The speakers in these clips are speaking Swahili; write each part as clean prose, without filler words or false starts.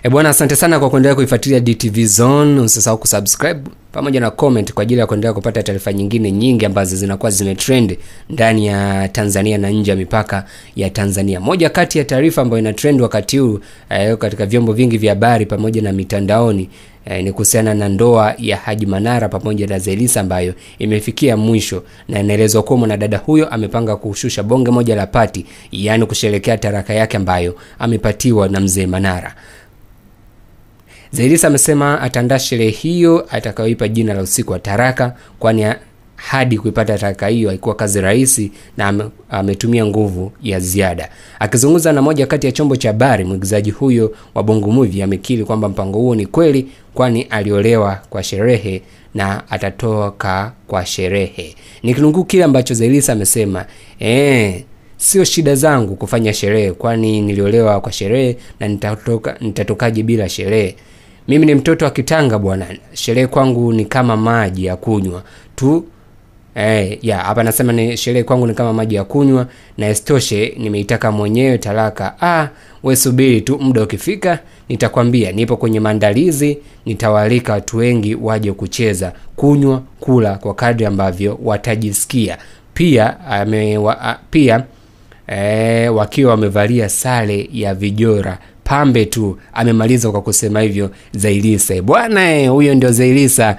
Bwana, asante sana kwa kuendelea kuifuatilia DTV Zone. Usisahau kusubscribe pamoja na comment kwa ajili ya kuendelea kupata taarifa nyingine nyingi ambazo zinakuwa zimetrend ndani ya Tanzania na nje ya mipaka ya Tanzania. Moja kati ya taarifa ambayo ina trend wakati huu katika vyombo vingi vya habari pamoja na mitandaoni ni kuhusiana na ndoa ya Haji Manara pamoja na Zaiylissa ambayo imefikia mwisho, na inaelezwa kuwa mwanadada huyo amepanga kushusha bonge moja la pati, yani kusherehekea taraka yake ambayo amepatiwa na mzee Manara. Zaiylissa amesema ataandaa sherehe hiyo atakayoipa jina la usiku wa taraka, kwani hadi kuipata taraka hiyo haikuwa kazi rahisi na ametumia nguvu ya ziada. Akizungumza na moja kati ya chombo cha habari, mwigizaji huyo wa Bongo Movie amekiri kwamba mpango huo ni kweli, kwani aliolewa kwa sherehe na atatoka kwa sherehe. Nikinukuu kile ambacho Zaiylissa amesema, sio shida zangu kufanya sherehe, kwani niliolewa kwa sherehe na nitatokaje bila sherehe. Mimi ni mtoto wa Kitanga bwana. Sherehe kwangu ni kama maji ya kunywa tu. Hapa nasema ni sherehe kwangu ni kama maji ya kunywa, na istoshe nimeitaka mwenyewe talaka. Wewe subiri tu, muda ukifika nitakwambia. Nipo kwenye maandalizi, nitawalika watu wengi waje kucheza, kunywa, kula kwa kadri ambavyo watajisikia. Pia wakiwa wamevalia sare ya vijora pambe tu. Amemaliza kwa kusema hivyo Zaiylissa. Bwana, huyo ndio Zaiylissa,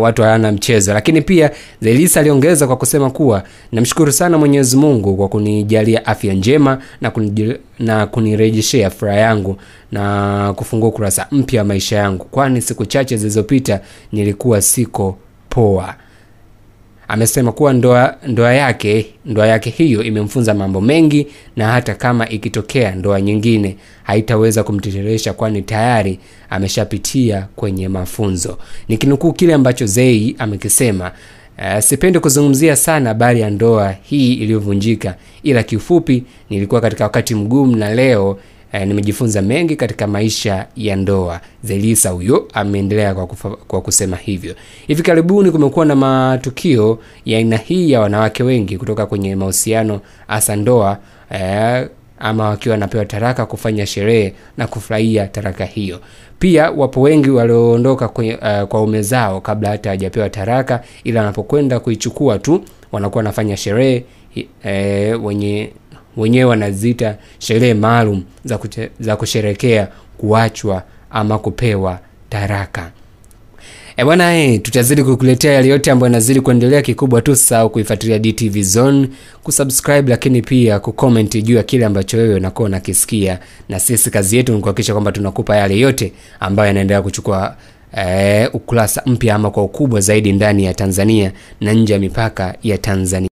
watu hawana mchezo. Lakini pia Zaiylissa aliongeza kwa kusema kuwa namshukuru sana Mwenyezi Mungu kwa kunijalia afya njema na kunirejeshea furaha yangu na kufungua kurasa mpya maisha yangu, kwani siku chache zilizopita nilikuwa siko poa. Amesema kuwa ndoa yake hiyo imemfunza mambo mengi, na hata kama ikitokea ndoa nyingine haitaweza kumteteresha, kwani tayari ameshapitia kwenye mafunzo. Nikinukuu kile ambacho Zai amekisema, sipendi kuzungumzia sana habari ya ndoa hii iliyovunjika, ila kiufupi nilikuwa katika wakati mgumu na leo nimejifunza mengi katika maisha ya ndoa. Zaiylissa huyo ameendelea kwa kusema hivyo. Hivi karibuni kumekuwa na matukio ya aina hii ya wanawake wengi kutoka kwenye mahusiano, hasa ndoa, ama wakiwa wanapewa taraka kufanya sherehe na kufurahia taraka hiyo. Pia wapo wengi walioondoka kwa ume zao kabla hata hajapewa taraka, ila wanapokwenda kuichukua tu wanakuwa wanafanya sherehe, wenyewe wanaziita sherehe maalum za kusherekea kuachwa ama kupewa taraka. Bwana, tutazidi kukuletea yale yote ambayo yanazidi kuendelea. Kikubwa tu usahau kuifuatilia DTV Zone, kusubscribe, lakini pia kucomment juu ya kile ambacho wewe unakuwa unakisikia, na sisi kazi yetu ni kuhakikisha kwamba tunakupa yale yote ambayo yanaendelea kuchukua ukurasa mpya ama kwa ukubwa zaidi ndani ya Tanzania na nje ya mipaka ya Tanzania.